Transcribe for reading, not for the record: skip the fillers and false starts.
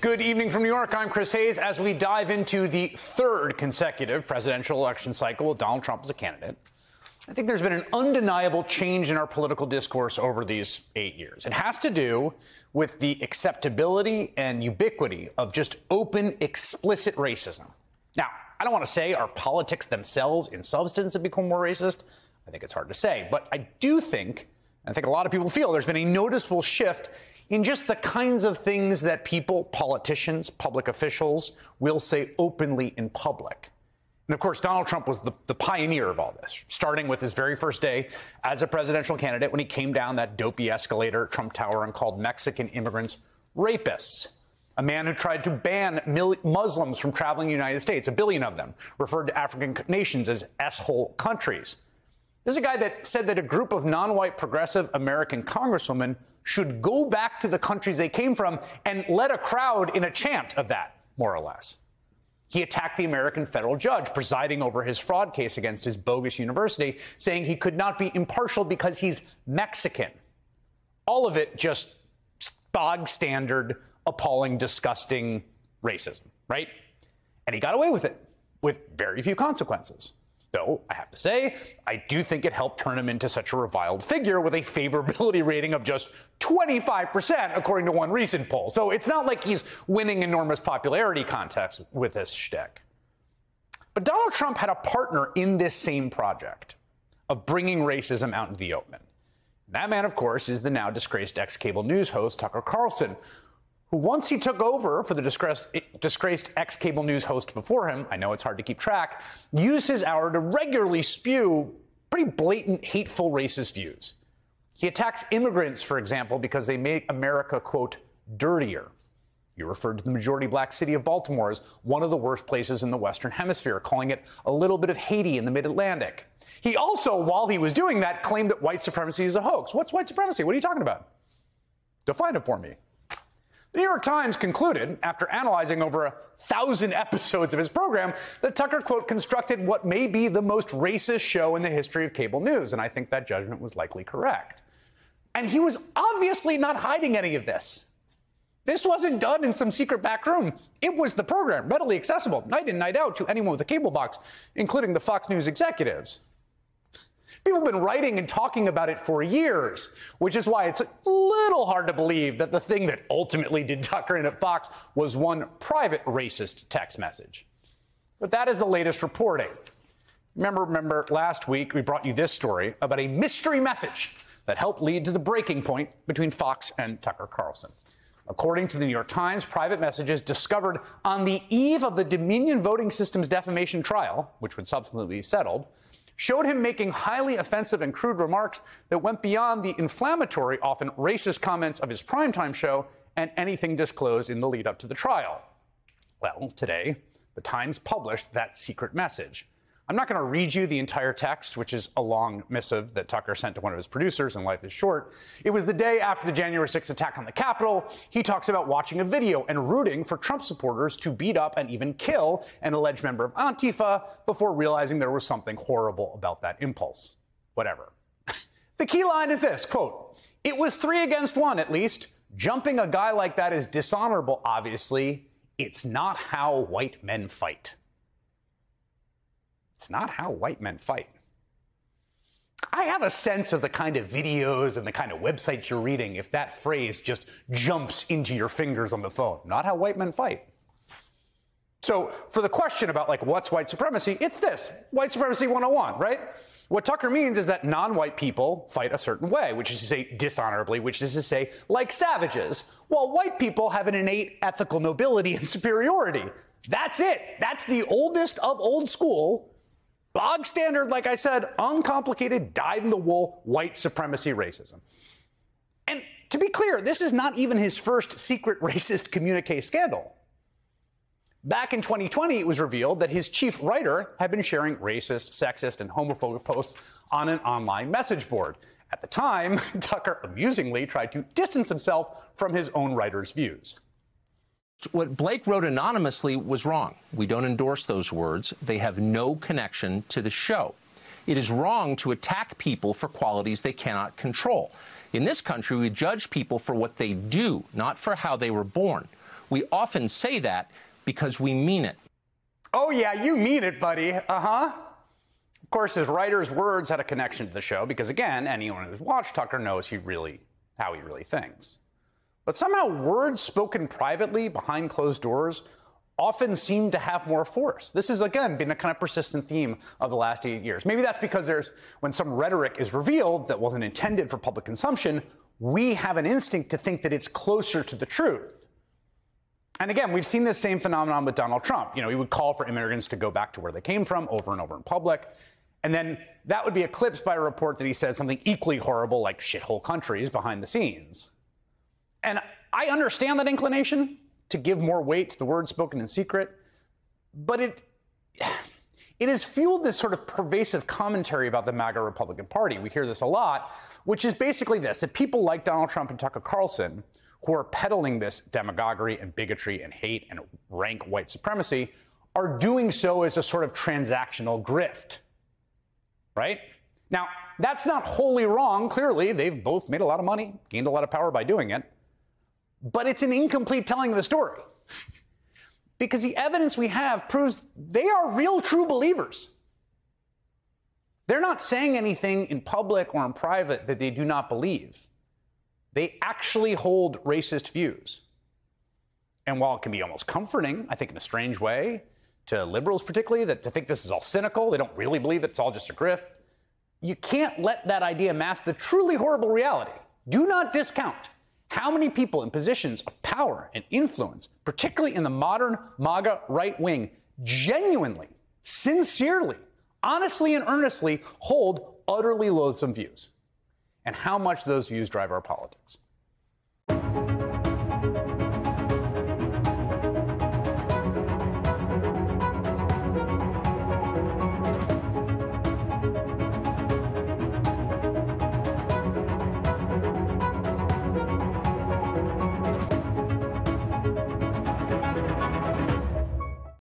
Good evening from New York. I'm Chris Hayes. As we dive into the third consecutive presidential election cycle with Donald Trump as a candidate, I think there's been an undeniable change in our political discourse over these 8 years. It has to do with the acceptability and ubiquity of just open, explicit racism. Now, I don't want to say our politics themselves in substance have become more racist. I think it's hard to say. But I do think, I think a lot of people feel there's been a noticeable shift in just the kinds of things that people, politicians, public officials, will say openly in public. And of course, Donald Trump was the pioneer of all this, starting with his very first day as a presidential candidate when he came down that dopey escalator at Trump Tower and called Mexican immigrants rapists. A man who tried to ban Muslims from traveling to the United States, 1 billion of them, referred to African nations as S-hole countries. This is a guy that said that a group of non-white progressive American congresswomen should go back to the countries they came from and led a crowd in a chant of that, more or less. He attacked the American federal judge presiding over his fraud case against his bogus university, saying he could not be impartial because he's Mexican. All of it just bog standard, appalling, disgusting racism, right? And he got away with it with very few consequences. Though, I have to say, I do think it helped turn him into such a reviled figure with a favorability rating of just 25%, according to one recent poll. So it's not like he's winning enormous popularity contests with this shtick. But Donald Trump had a partner in this same project of bringing racism out into the open. That man, of course, is the now disgraced ex-cable news host Tucker Carlson, who once he took over for the disgraced ex-cable news host before him, I know it's hard to keep track, used his hour to regularly spew pretty blatant, hateful, racist views. He attacks immigrants, for example, because they make America, quote, dirtier. He referred to the majority black city of Baltimore as one of the worst places in the Western Hemisphere, calling it a little bit of Haiti in the mid-Atlantic. He also, while he was doing that, claimed that white supremacy is a hoax. What's white supremacy? What are you talking about? Define it for me. The New York Times concluded, after analyzing over 1,000 episodes of his program, that Tucker, quote, constructed what may be the most racist show in the history of cable news, and I think that judgment was likely correct. And he was obviously not hiding any of this. This wasn't done in some secret back room. It was the program, readily accessible, night in, night out, to anyone with a cable box, including the Fox News executives. People have been writing and talking about it for years, which is why it's a little hard to believe that the thing that ultimately did Tucker in at Fox was one private racist text message. But that is the latest reporting. Remember last week we brought you this story about a mystery message that helped lead to the breaking point between Fox and Tucker Carlson. According to the New York Times, private messages discovered on the eve of the Dominion voting system's defamation trial, which would subsequently be settled, showed him making highly offensive and crude remarks that went beyond the inflammatory, often racist comments of his primetime show and anything disclosed in the lead up to the trial. Well, today, the Times published that secret message. I'm not going to read you the entire text, which is a long missive that Tucker sent to one of his producers, and life is short. It was the day after the January 6th attack on the Capitol. He talks about watching a video and rooting for Trump supporters to beat up and even kill an alleged member of Antifa before realizing there was something horrible about that impulse. Whatever. The key line is this, quote, "It was 3 against 1, at least. Jumping a guy like that is dishonorable, obviously. It's not how white men fight." It's not how white men fight. I have a sense of the kind of videos and the kind of websites you're reading if that phrase just jumps into your fingers on the phone. Not how white men fight. So for the question about, like, what's white supremacy, it's this, white supremacy 101, right? What Tucker means is that non-white people fight a certain way, which is to say dishonorably, which is to say like savages, while white people have an innate ethical nobility and superiority. That's it. That's the oldest of old school, bog standard, like I said, uncomplicated, dyed-in-the-wool white supremacy racism. And to be clear, this is not even his first secret racist communique scandal. Back in 2020, it was revealed that his chief writer had been sharing racist, sexist, and homophobic posts on an online message board. At the time, Tucker amusingly tried to distance himself from his own writer's views. What Blake wrote anonymously was wrong. We don't endorse those words. They have no connection to the show. It is wrong to attack people for qualities they cannot control. In this country, we judge people for what they do, not for how they were born. We often say that because we mean it. Oh, yeah, you mean it, buddy. Uh-huh. Of course, his writer's words had a connection to the show because, again, anyone who's watched Tucker knows how he really thinks. But somehow words spoken privately behind closed doors often seem to have more force. This has, again, been a kind of persistent theme of the last 8 years. Maybe that's because when some rhetoric is revealed that wasn't intended for public consumption, we have an instinct to think that it's closer to the truth. And again, we've seen this same phenomenon with Donald Trump. He would call for immigrants to go back to where they came from over and over in public. And then that would be eclipsed by a report that he said something equally horrible like shithole countries behind the scenes. And I understand that inclination to give more weight to the words spoken in secret, but it has fueled this sort of pervasive commentary about the MAGA Republican Party. We hear this a lot, which is basically this, that people like Donald Trump and Tucker Carlson, who are peddling this demagoguery and bigotry and hate and rank white supremacy, are doing so as a sort of transactional grift, right? Now, that's not wholly wrong. Clearly, they've both made a lot of money, gained a lot of power by doing it. But it's an incomplete telling of the story because the evidence we have proves they are real, true believers. They're not saying anything in public or in private that they do not believe. They actually hold racist views. And while it can be almost comforting, I think in a strange way, to liberals particularly, to think this is all cynical, they don't really believe that it's all just a grift, you can't let that idea mask the truly horrible reality. Do not discount how many people in positions of power and influence, particularly in the modern MAGA right wing, genuinely, sincerely, honestly and earnestly hold utterly loathsome views, and how much those views drive our politics.